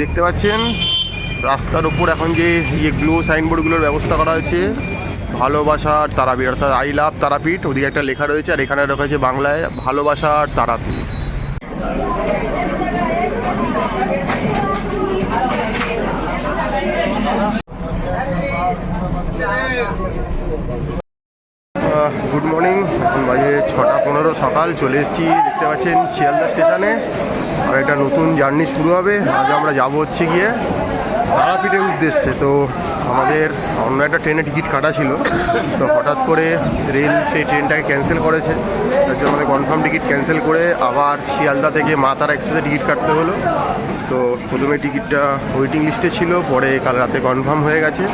দেখতে পাচ্ছেন রাস্তার উপর এখন যে গ্লো সাইনবোর্ডগুলোর ব্যবস্থা করা হয়েছে, ভালোবাসার তারাপীঠ অর্থাৎ আই লাভ তারাপীঠ, ওদিকে একটা লেখা রয়েছে আর এখানে লেখা হয়েছে বাংলায় ভালোবাসার তারাপীঠ। গুড মর্নিং, এখন বাজে 6:15 সকাল। চলে এসেছি দেখতে পাচ্ছেন শিয়ালদা স্টেশনে। আর একটা নতুন জার্নি শুরু হবে। আজ আমরা যাব হচ্ছে গিয়ে তারাপীঠের উদ্দেশ্যে। তো আমাদের অন্য একটা ট্রেনে টিকিট কাটা ছিল, তো হঠাৎ করে রেল সেই ট্রেনটাকে ক্যান্সেল করেছে। তার জন্য আমাদের কনফার্ম টিকিট ক্যান্সেল করে আবার শিয়ালদা থেকে মা তারা এক্সপ্রেসে টিকিট কাটতে হলো। তো প্রথমে টিকিটটা ওয়েটিং লিস্টে ছিল, পরে কাল রাতে কনফার্ম হয়ে গেছে।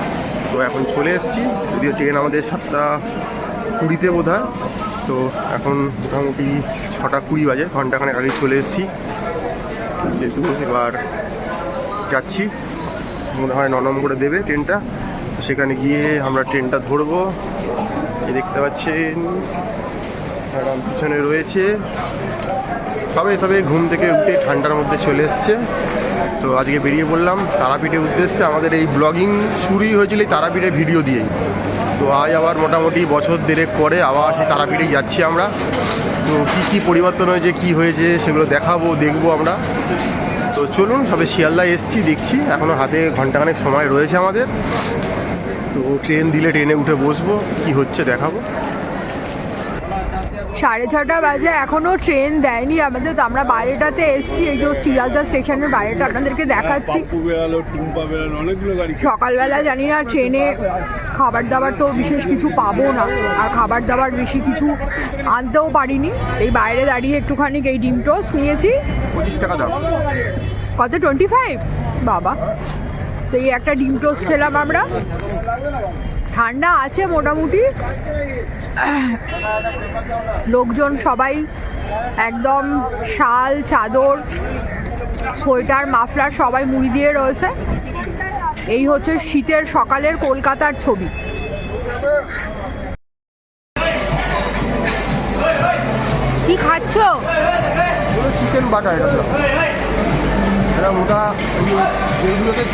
তো এখন চলে এসেছি, যদিও ট্রেন আমাদের 7:20 বোধ হয়। তো এখন মোটামুটি 6:20 বাজে, ঘন্টাখানেক আগে চলে এসেছি। যেহেতু এবার যাচ্ছি, মনে হয় 9 নম্বরে দেবে ট্রেনটা, সেখানে গিয়ে আমরা ট্রেনটা ধরবো। এই দেখতে পাচ্ছেন ম্যাডাম পিছনে রয়েছে, সবে ঘুম থেকে উঠে ঠান্ডার মধ্যে চলে এসছে। তো আজকে বেরিয়ে পড়লাম তারাপীঠের উদ্দেশ্যে। আমাদের এই ব্লগিং শুরুই হয়েছিল এই তারাপীঠের ভিডিও দিয়েই। তো আজ আবার মোটামুটি বছর দেড়েক পরে আবার সেই তারাপীঠেই যাচ্ছি আমরা। তো কী পরিবর্তন হয়েছে, কি হয়েছে সেগুলো দেখবো আমরা। তো চলুন, সবে শিয়ালদায় এসেছি, দেখছি এখনও হাতে ঘন্টাখানেক সময় রয়েছে আমাদের। তো ট্রেন দিলে ট্রেনে উঠে বসবো, কি হচ্ছে দেখাবো। 6:30 বাজে, এখনো ট্রেন দেয়নি আমাদের। তো আমরা বাইরেটাতে এসছি, এই যে শিয়ালদা স্টেশনের বাইরেটা আপনাদেরকে দেখাচ্ছি। সকালবেলা জানি না ট্রেনে খাবার দাবার তো বিশেষ কিছু পাবো না, আর খাবার দাবার বেশি কিছু আনতেও পারিনি। এই বাইরে দাঁড়িয়ে একটুখানি এই ডিম টোস্ট নিয়েছি, 25 টাকা দাম। কত? 25 বাবা। তো এই একটা ডিম টোস্ট খেলাম আমরা। ঠান্ডা আছে মোটামুটি, লোকজন সবাই একদম শাল, চাদর, সোয়েটার, মাফলার সবাই মুড়ি দিয়ে রয়েছে। এই হচ্ছে শীতের সকালের কলকাতার ছবি। কি খাচ্ছ? চিকেন বাটার, এটা মোটা এইগুলোতে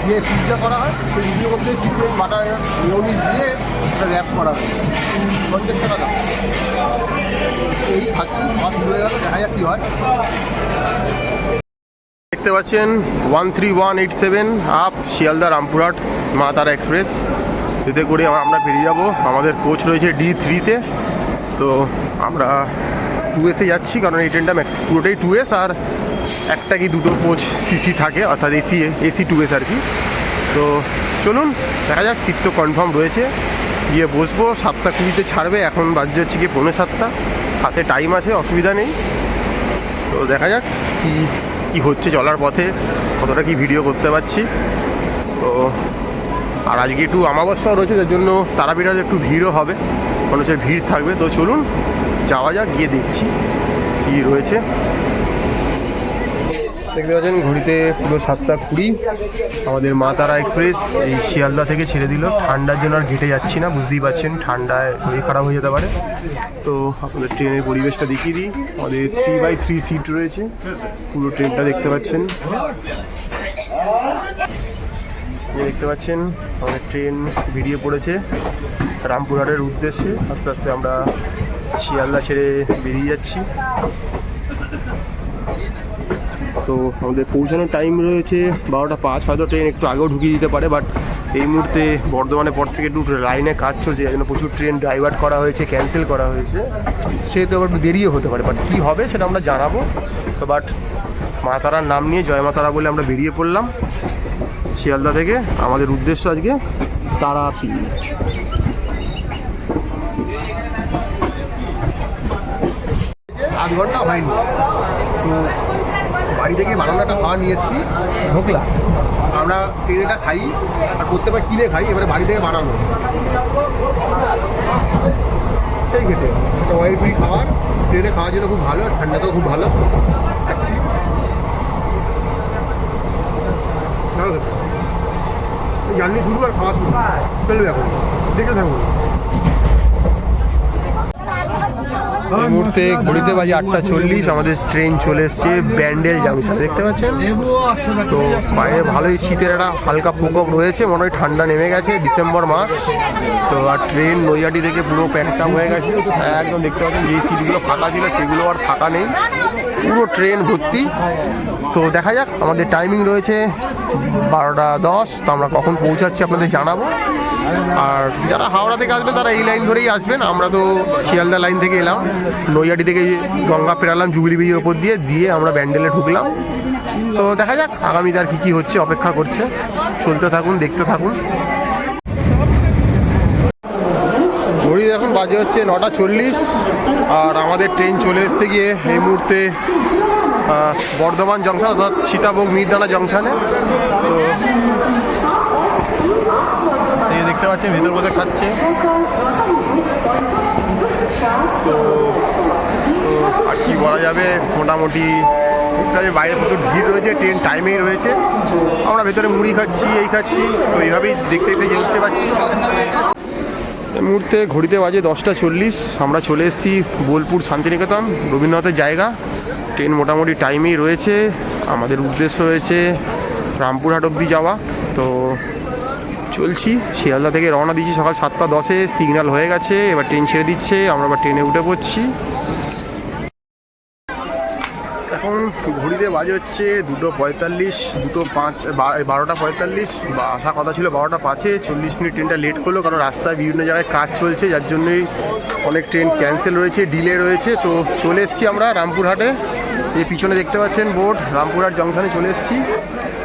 যে পিৎজা করা হয় সেইগুলোর মধ্যে চিকেন বাটার মিওনিজ দিয়ে এটা র্যাপ করা হয়। 50 টাকা দাম। এই খাচ্ছি, মাছ হয়ে গেল, দেখা যাক কী হয়। দেখতে পাচ্ছেন 13187 আপ শিয়ালদা রামপুরহাট মা তারা এক্সপ্রেস। এতে করে আমরা বেরিয়ে যাব। আমাদের কোচ রয়েছে D3-তে। তো আমরা 2S যাচ্ছি, কারণ এই ট্রেনটা পুরোটাই 2S, আর একটা কি দুটো কোচ সিসি থাকে, অর্থাৎ এসি 2S আর কি। তো চলুন দেখা যাক, সিট তো কনফার্ম রয়েছে, গিয়ে বসবো। 7:20 ছাড়বে, এখন বাজছে হচ্ছে গিয়ে 6:45, হাতে টাইম আছে, অসুবিধা নেই। তো দেখা যাক কি হচ্ছে চলার পথে, কতটা কি ভিডিও করতে পারছি। তো আর আজকে একটু অমাবস্যাও রয়েছে, যার জন্য তারাপীঠে একটু ভিড়ও হবে, মানুষের ভিড় থাকবে। তো চলুন যাওয়া যাক, গিয়ে দেখছি কি রয়েছে। দেখতে পাচ্ছেন ঘড়িতে পুরো 7:20। আমাদের মা তারা এক্সপ্রেস এই শিয়ালদা থেকে ছেড়ে দিল। ঠান্ডার জন্য আর ঘেটে যাচ্ছি না, বুঝতেই পারছেন ঠান্ডায় শরীর খারাপ হয়ে যেতে পারে। তো আপনাদের ট্রেনের পরিবেশটা দেখিয়ে দিই। আমাদের 3x3 সিট রয়েছে, পুরো ট্রেনটা দেখতে পাচ্ছেন। দেখতে পাচ্ছেন আমাদের ট্রেন বেরিয়ে পড়েছে রামপুরহাটের উদ্দেশ্যে। আস্তে আস্তে আমরা শিয়ালদা ছেড়ে বেরিয়ে যাচ্ছি। তো আমাদের পৌঁছানোর টাইম রয়েছে 12:05। হয়তো ট্রেন একটু আগেও ঢুকিয়ে দিতে পারে, বাট এই মুহূর্তে বর্ধমানের পর থেকে একটু লাইনে কাজ চলছে, এই জন্য প্রচুর ট্রেন ডাইভার্ট করা হয়েছে, ক্যান্সেল করা হয়েছে। সেহেতু আবার একটু দেরিও হতে পারে, বাট কী হবে সেটা আমরা জানাবো। তো বাট মা তারার নাম নিয়ে, জয় মা তারা বলে আমরা বেরিয়ে পড়লাম শিয়ালদা থেকে। আমাদের উদ্দেশ্য আজকে তারাপীঠ। আধ ঘন্টা হয়নি, তো বাড়ি থেকে বানানো একটা খাওয়া নিয়ে এসেছি, ঢোকলা। আমরা ট্রেনেটা খাই আর প্রত্যেকবার কিনে খাই, এবারে বাড়ি থেকে বানানো সেই খেতে অয়েল ফ্রি খাবার। ট্রেনে খাওয়ার জন্য খুব ভালো, ঠান্ডাতেও খুব ভালো। খাচ্ছি, ভালো খেতে। জার্নি শুরু আর খাওয়া শুরু চলবে এখন, দেখে থাকুন। এই মুহূর্তে ঘড়িতে বাজে 8:40, আমাদের ট্রেন চলে এসছে ব্যান্ডেল জাংশন, দেখতে পাচ্ছেন। তো বাইরে ভালোই শীতের একটা হালকা প্রকোপ রয়েছে, মনে হয় ঠান্ডা নেমে গেছে, ডিসেম্বর মাস। তো আর ট্রেন নৈহাটি থেকে পুরো প্যাকটা হয়ে গেছে, একদম দেখতে পাচ্ছেন যে সিটগুলো ফাঁকা ছিল সেগুলো আর ফাঁকা নেই, পুরো ট্রেন ভর্তি। তো দেখা যাক, আমাদের টাইমিং রয়েছে 12:10। তো আমরা কখন পৌঁছাচ্ছি আপনাদের জানাবো। আর যারা হাওড়া থেকে আসবেন তারা এই লাইন ধরেই আসবেন, আমরা তো শিয়ালদা লাইন থেকে এলাম, নৈহাটি থেকে গঙ্গা পেরালাম জুবিলি ব্রিজের ওপর দিয়ে আমরা ব্যান্ডেলে ঢুকলাম। তো দেখা যাক আগামীতে আর কী হচ্ছে, অপেক্ষা করছে, চলতে থাকুন, দেখতে থাকুন। ঘড়ি এখন বাজে হচ্ছে 9:40, আর আমাদের ট্রেন চলে এসছে গিয়ে এই মুহূর্তে বর্ধমান জংশন অর্থাৎ সীতাভোগ মিহিরদানা জংশনে। তো এই দেখতে পাচ্ছেন ভেতর মধ্যে খাচ্ছে। তো আর কি বলা যাবে, মোটামুটি বাইরে প্রচুর ভিড় রয়েছে, ট্রেন টাইমেই রয়েছে। আমরা ভেতরে মুড়ি খাচ্ছি, এই খাচ্ছি, তো এইভাবেই দেখতে দেখতে যেতে পারছি। এই মুহূর্তে ঘড়িতে বাজে 10:40, আমরা চলে এসেছি বোলপুর শান্তিনিকেতন, রবীন্দ্রনাথের জায়গা। ট্রেন মোটামুটি টাইমেই রয়েছে, আমাদের উদ্দেশ্য রয়েছে রামপুরহাট অবধি যাওয়া। তো চলছি, শিয়ালদা থেকে রওনা দিচ্ছি সকাল 7:10, সিগন্যাল হয়ে গেছে, এবার ট্রেন ছেড়ে দিচ্ছে, আমরা আবার ট্রেনে উঠে পড়ছি। এখন ঘড়িতে বাজে হচ্ছে 2:45, 12:45, বা আসা কথা ছিল 12:05, 40 মিনিট ট্রেনটা লেট করলো, কারণ রাস্তায় বিভিন্ন জায়গায় কাজ চলছে, যার জন্যই অনেক ট্রেন ক্যান্সেল রয়েছে, ডিলে রয়েছে। তো চলে এসেছি আমরা রামপুরহাটে, এই পিছনে দেখতে পাচ্ছেন বোর্ড, রামপুরহাট জংশনে চলে এসেছি।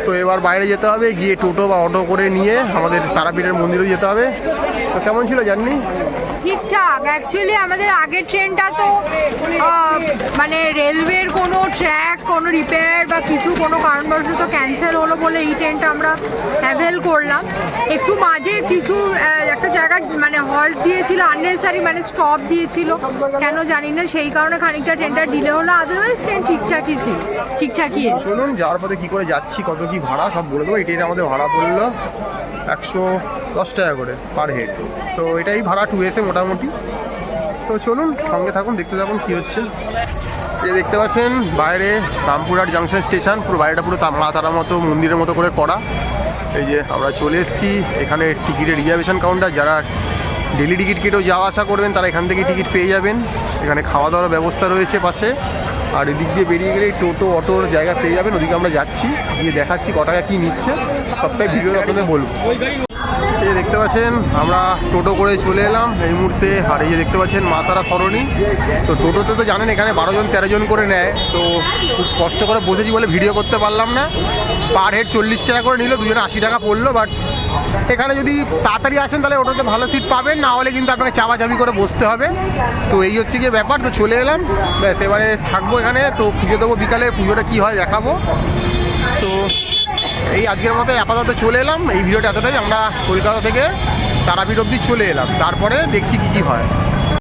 তো এবার বাইরে যেতে হবে, গিয়ে টোটো বা অটো করে নিয়ে আমাদের তারাপীঠের মন্দিরেও যেতে হবে। তো কেমন ছিল জার্নি? ঠিকঠাক। অ্যাকচুয়ালি আমাদের আগের ট্রেনটা তো মানে রেলওয়ের কোনো ট্র্যাক, কোনো রিপেয়ার বা কিছু কোনো কারণবশত ক্যান্সেল হলো বলে এই ট্রেনটা আমরা অ্যাভেল করলাম। একটু মাঝে কিছু একটা জায়গা মানে হল্ট দিয়েছিল, আননেসারি মানে স্টপ দিয়েছিল, কেন জানি না, সেই কারণে খানিকটা ট্রেনটা ডিলে হলো। আদারওয়াইজ ট্রেন ঠিকঠাকই ছিল, ঠিকঠাকই এসেছে। চলুন যাওয়ার পথে কী করে যাচ্ছি, কত কি ভাড়া সব বলে দেবো। এই ট্রেনে আমাদের ভাড়া পড়লো 110 টাকা করে পার হেড। তো এটাই ভাড়া 2S মোটামুটি। তো চলুন সঙ্গে থাকুন, দেখতে থাকুন কী হচ্ছে। এই দেখতে পাচ্ছেন বাইরে রামপুরহাট জাংশন স্টেশন, পুরো বাইরেটা পুরো মা তারার মতো মন্দিরের মতো করে করা। এই যে আমরা চলে এসেছি, এখানে টিকিটের রিজার্ভেশন কাউন্টার, যারা ডেলি টিকিট কেটেও যাওয়া আসা করবেন তারা এখান থেকে টিকিট পেয়ে যাবেন। এখানে খাওয়া দাওয়ার ব্যবস্থা রয়েছে পাশে, আর এদিক দিয়ে বেরিয়ে গেলে টোটো অটোর জায়গা পেয়ে যাবেন। ওদিকে আমরা যাচ্ছি, গিয়ে দেখাচ্ছি ক টাকা কী নিচ্ছে, সবটাই ভিডিও আপনাদের বলবো। এই দেখতে পাচ্ছেন আমরা টোটো করে চলে এলাম এই মুহূর্তে, আর এই যে দেখতে পাচ্ছেন মা তারা সরণি। তো টোটোতে তো জানেন এখানে 12 জন 13 জন করে নেয়, তো খুব কষ্ট করে বসেছি বলে ভিডিও করতে পারলাম না। পার হেড 40 টাকা করে নিল, দুজনে 80 টাকা পড়লো। বাট এখানে যদি তাড়াতাড়ি আসেন তাহলে ওটাতে ভালো সিট পাবেন, না হলে কিন্তু আপনাকে চাপাচাপি করে বসতে হবে। তো এই হচ্ছে গিয়ে ব্যাপার। তো চলে এলাম, ব্যাস এবারে থাকবো এখানে। তো পুজো দেবো বিকালে, পুজোটা কী হয় দেখাবো। তো এই আজকের মতো আপাতত চলে এলাম, এই ভিডিওটা এতটাই। আমরা কলকাতা থেকে তারাপীঠ অবধি চলে এলাম, তারপরে দেখছি কী কী হয়।